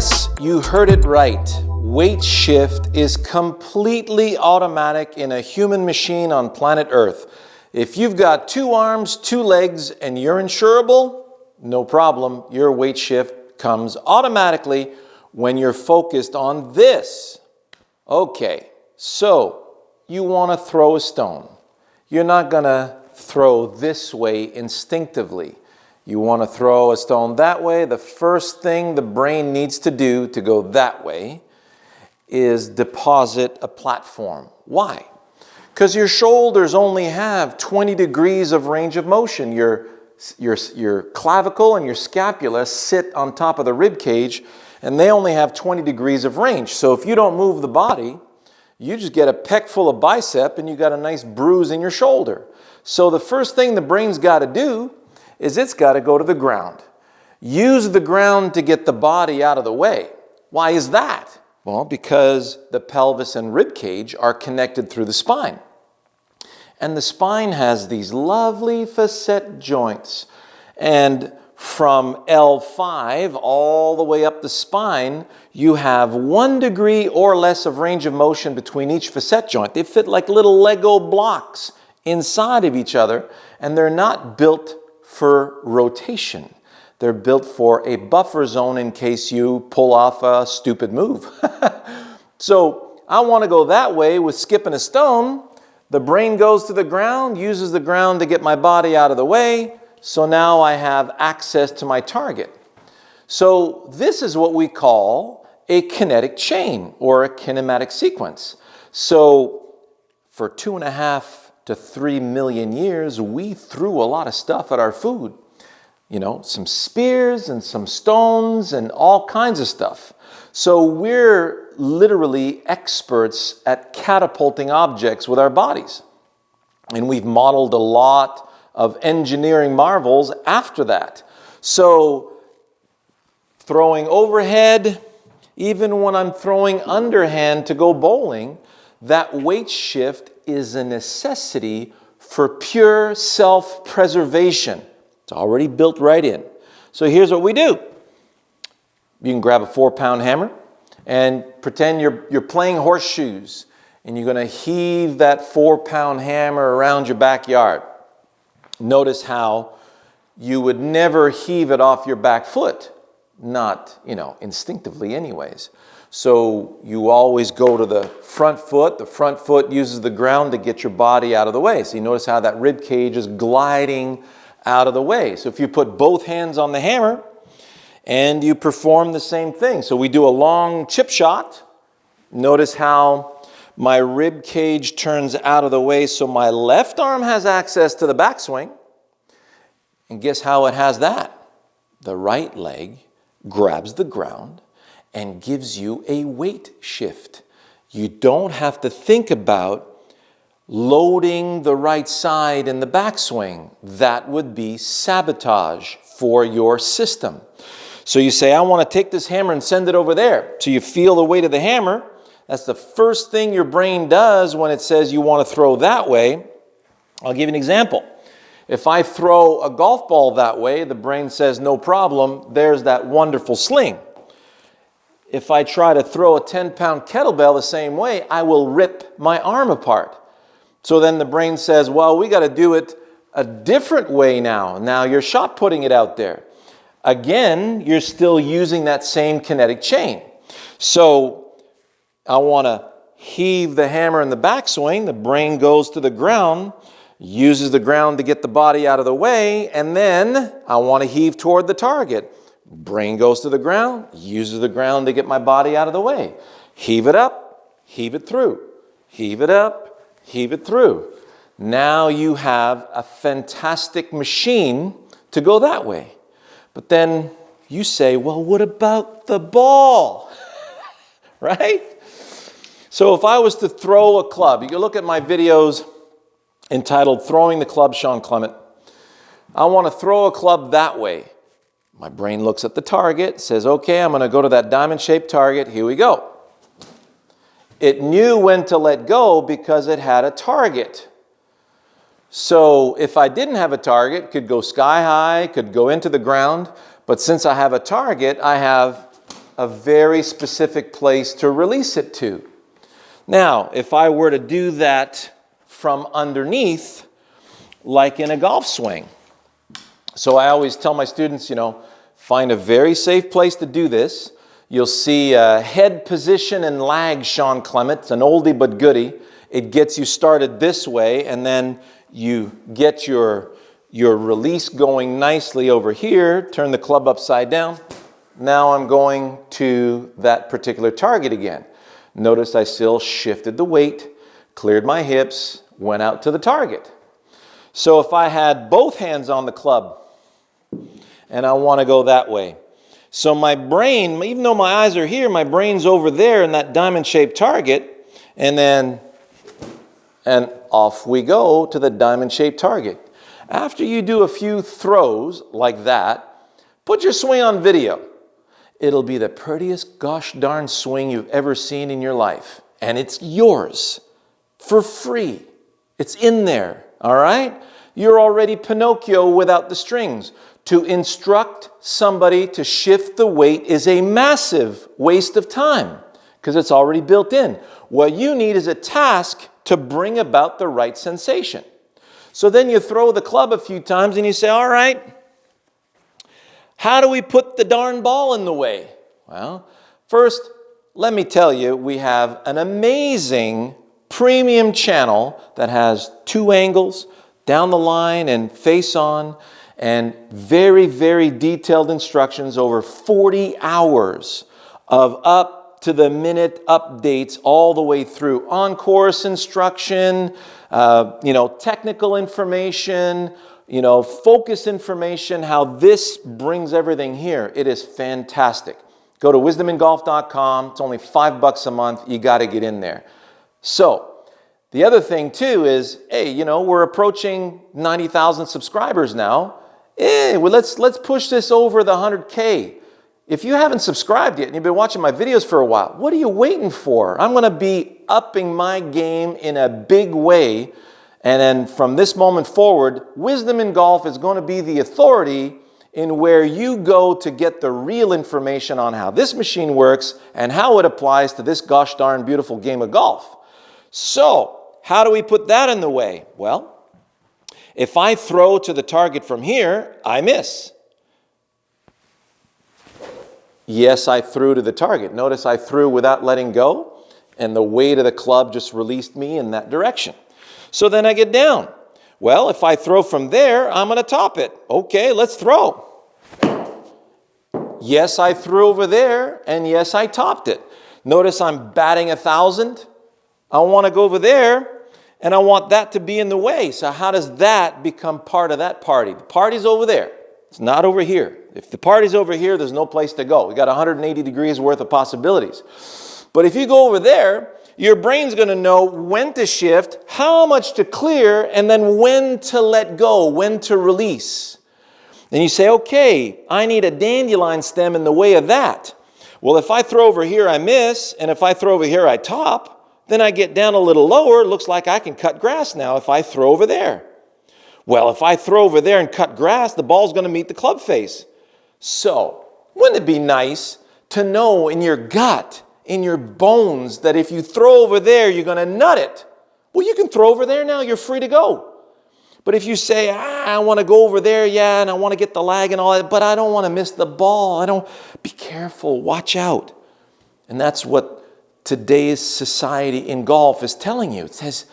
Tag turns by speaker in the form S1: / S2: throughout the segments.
S1: Yes, you heard it right. Weight shift is completely automatic in a human machine on planet Earth. If you've got 2 arms, 2 legs, and you're insurable, no problem. Your weight shift comes automatically when you're focused on this. Okay, so you want to throw a stone. You're not going to throw this way instinctively. You want to throw a stone that way. The first thing the brain needs to do to go that way is deposit a platform. Why? Because your shoulders only have 20 degrees of range of motion. Your clavicle and your scapula sit on top of the rib cage, and they only have 20 degrees of range. So if you don't move the body, you just get a peck full of bicep and you got a nice bruise in your shoulder. So the first thing the brain's got to do is it's got to go to the ground. Use the ground to get the body out of the way. Why is that? Well, because the pelvis and rib cage are connected through the spine. And the spine has these lovely facet joints. And from L5 all the way up the spine, you have 1 degree or less of range of motion between each facet joint. They fit like little Lego blocks inside of each other, and they're not built for rotation. They're built for a buffer zone in case you pull off a stupid move. So I want to go that way with skipping a stone. The brain goes to the ground, uses the ground to get my body out of the way. So now I have access to my target. So this is what we call a kinetic chain or a kinematic sequence. So for 2.5 to 3 million years, we threw a lot of stuff at our food. You know, some spears and some stones and all kinds of stuff. So we're literally experts at catapulting objects with our bodies. And we've modeled a lot of engineering marvels after that. So throwing overhead, even when I'm throwing underhand to go bowling, that weight shift is a necessity for pure self-preservation. It's already built right in. So here's what we do. You can grab a 4-pound hammer and pretend you're playing horseshoes, and you're going to heave that 4-pound hammer around your backyard. Notice how you would never heave it off your back foot, not, instinctively anyways. So you always go to the front foot. The front foot uses the ground to get your body out of the way. So you notice how that rib cage is gliding out of the way. So if you put both hands on the hammer and you perform the same thing. So we do a long chip shot. Notice how my rib cage turns out of the way so my left arm has access to the backswing. And guess how it has that? The right leg grabs the ground and gives you a weight shift. You don't have to think about loading the right side in the backswing. That would be sabotage for your system. So you say, I want to take this hammer and send it over there. So you feel the weight of the hammer. That's the first thing your brain does when it says you want to throw that way. I'll give you an example. If I throw a golf ball that way, the brain says, no problem, there's that wonderful sling. If I try to throw a 10-pound kettlebell the same way, I will rip my arm apart. So then the brain says, well, we got to do it a different way now. Now you're shot putting it out there. Again, you're still using that same kinetic chain. So I want to heave the hammer in the backswing. The brain goes to the ground, uses the ground to get the body out of the way, and then I want to heave toward the target. Brain goes to the ground, uses the ground to get my body out of the way. Heave it up, heave it through. Heave it up, heave it through. Now you have a fantastic machine to go that way. But then you say, well, what about the ball? Right? So if I was to throw a club, you can look at my videos entitled Throwing the Club, Shawn Clement. I want to throw a club that way. My brain looks at the target, says, okay, I'm going to go to that diamond-shaped target. Here we go. It knew when to let go because it had a target. So if I didn't have a target, it could go sky high, could go into the ground. But since I have a target, I have a very specific place to release it to. Now, if I were to do that from underneath, like in a golf swing. So I always tell my students, find a very safe place to do this. You'll see head position and lag, Shawn Clement. It's an oldie but goodie. It gets you started this way, and then you get your release going nicely over here. Turn the club upside down. Now I'm going to that particular target again. Notice I still shifted the weight, cleared my hips, went out to the target. So if I had both hands on the club and I want to go that way, so my brain, even though my eyes are here, my brain's over there in that diamond-shaped target, and off we go to the diamond-shaped target. After you do a few throws like that, put your swing on video. It'll be the prettiest gosh darn swing you've ever seen in your life. And it's yours for free. It's in there, all right? You're already Pinocchio without the strings. To instruct somebody to shift the weight is a massive waste of time because it's already built in. What you need is a task to bring about the right sensation. So then you throw the club a few times and you say, all right, how do we put the darn ball in the way? Well, first, let me tell you, we have an amazing premium channel that has 2 angles, down the line and face on, and very, very detailed instructions, over 40 hours of up to the minute updates all the way through. On-course instruction, technical information, focus information, how this brings everything here. It is fantastic. Go to wisdomingolf.com. It's only $5 a month. You got to get in there. So, the other thing too is, hey, we're approaching 90,000 subscribers now. Hey, well, let's push this over the 100K. If you haven't subscribed yet and you've been watching my videos for a while, what are you waiting for? I'm going to be upping my game in a big way. And then from this moment forward, Wisdom in Golf is going to be the authority in where you go to get the real information on how this machine works and how it applies to this gosh darn beautiful game of golf. So, how do we put that in the way? Well, if I throw to the target from here, I miss. Yes, I threw to the target. Notice I threw without letting go, and the weight of the club just released me in that direction. So then I get down. Well, if I throw from there, I'm going to top it. Okay, let's throw. Yes, I threw over there, and yes, I topped it. Notice I'm batting 1,000. I want to go over there, and I want that to be in the way. So how does that become part of that party? The party's over there. It's not over here. If the party's over here, there's no place to go. We got 180 degrees worth of possibilities. But if you go over there, your brain's going to know when to shift, how much to clear, and then when to let go, when to release. And you say, okay, I need a dandelion stem in the way of that. Well, if I throw over here, I miss, and if I throw over here, I top. Then I get down a little lower. It looks like I can cut grass now if I throw over there. Well, if I throw over there and cut grass, the ball's going to meet the club face. So, wouldn't it be nice to know in your gut, in your bones, that if you throw over there, you're going to nut it? Well, you can throw over there now. You're free to go. But if you say, I want to go over there, yeah, and I want to get the lag and all that, but I don't want to miss the ball. Be careful. Watch out. And that's what today's society in golf is telling you. It says,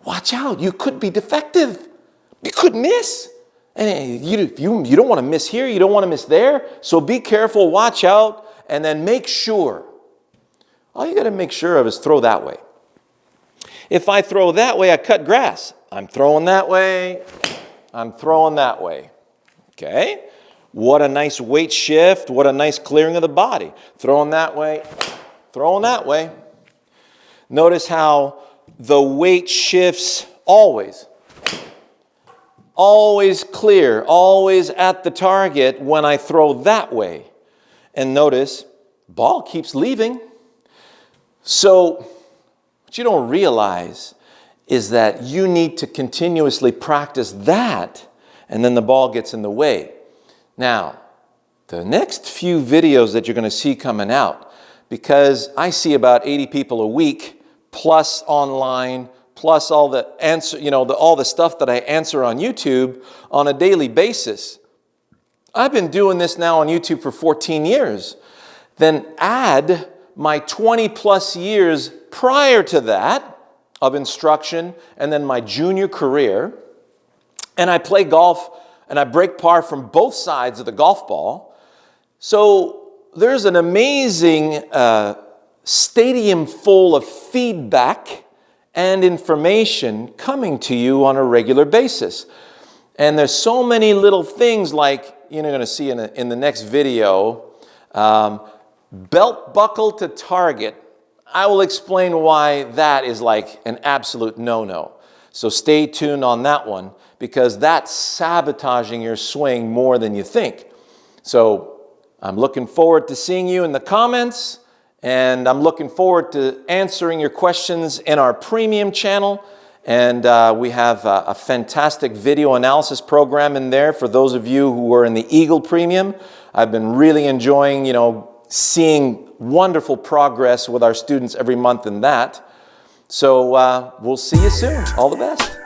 S1: watch out, you could be defective. You could miss. And you don't want to miss here, you don't want to miss there. So be careful, watch out, and then make sure. All you got to make sure of is throw that way. If I throw that way, I cut grass. I'm throwing that way, I'm throwing that way. Okay? What a nice weight shift, what a nice clearing of the body. Throwing that way, throwing that way. Notice how the weight shifts always. Always clear, always at the target when I throw that way. And notice, ball keeps leaving. So, what you don't realize is that you need to continuously practice that, and then the ball gets in the way. Now, the next few videos that you're going to see coming out, because I see about 80 people a week, plus online, plus all the answer, all the stuff that I answer on YouTube on a daily basis. I've been doing this now on YouTube for 14 years. Then add my 20 plus years prior to that of instruction, and then my junior career, and I play golf and I break par from both sides of the golf ball. So there's an amazing stadium full of feedback and information coming to you on a regular basis. And there's so many little things like, you're going to see in the next video, belt buckle to target. I will explain why that is like an absolute no-no. So stay tuned on that one, because that's sabotaging your swing more than you think. So I'm looking forward to seeing you in the comments, and I'm looking forward to answering your questions in our premium channel. And we have a fantastic video analysis program in there for those of you who are in the Eagle Premium. I've been really enjoying, seeing wonderful progress with our students every month in that. So we'll see you soon. All the best.